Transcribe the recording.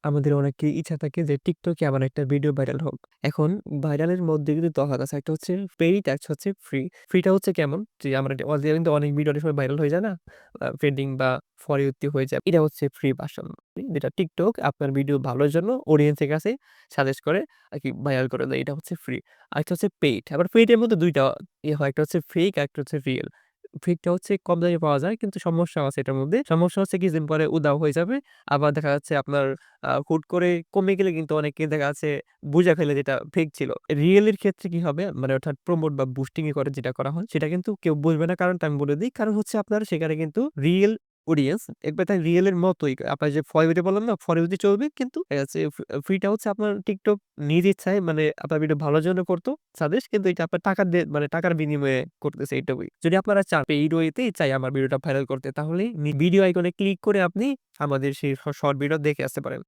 আমাদের অনেকের ইচ্ছা থাকে যে টিকটকে আমার একটা ভিডিও ভাইরাল হোক। এখন ভাইরালের মধ্যে কিন্তু তফাৎ আছে। একটা হচ্ছে পেইড, একটা হচ্ছে ফ্রি। ফ্রিটা হচ্ছে কেমন? যে আমার এটা অলরেডি কিন্তু অনেক ভিডিও অনেক সময় ভাইরাল হয়ে যায় না? ট্রেন্ডিং বা ফর ইউ তে হয়ে যায়। এটা হচ্ছে ফ্রি ভার্সন। যেটা টিকটক আপনার ভিডিও ভালোর জন্য অডিয়েন্স এর কাছে সাজেস্ট করে আরকি ভাইরাল করে দেয়। এটা হচ্ছে ফ্রি। আরেকটা হচ্ছে পেইড। আবার পেইড এর মধ্যে ২ টা হয়। একটা হচ্ছে ফেক, আরেকটা হচ্ছে রিয়াল। ফেকটা হচ্ছে কম দামে পাওয়া যায় কিন্তু সমস্যাও আছে এটার মধ্যে। সমস্যা হচ্ছে কিছুদিন পরে উধাও হয়ে যাবে। আবার দেখা যাচ্ছে আপনার হুট করে কমে গেলে কিন্তু অনেকে দেখা যাচ্ছে বুইঝা ফেলে যেটা ফেক ছিল। রিয়েল এর ক্ষেত্রে কি হবে? মানে অর্থাৎ প্রমোট বা বুস্টিং এ করে যেটা করা হয় সেটা কিন্তু কেউ বুঝবে না কারণটা আমি বলে দেই। কারণ হচ্ছে আপনার সেখানে কিন্তু রিয়েল অডিয়েন্স এক কথায় রিয়েল এর মতোই আপনার যে ফর ইউ তে বললাম না? ফর ইউ তে চলবে কিন্তু দেখা যাচ্ছে ফ্রিটা হচ্ছে আপনার টিকটক নিজ ইচ্ছায় মানে আপনার ভিডিও ভালোর জন্য করতো সাজেস্ট কিন্তু এটা আপনার টাকা দিয়ে মানে টাকার বিনিময়ে করতেছে এইটুকুই। যদি আপনারা চান পেইড ওয়ে তেই চাই আমার ভিডিওটা ভাইরাল করতে তাহলে ভিডিও আইকনে ক্লিক করে আপনি আমাদের সেই শর্ট ভিডিও দেখে আসতে পারেন।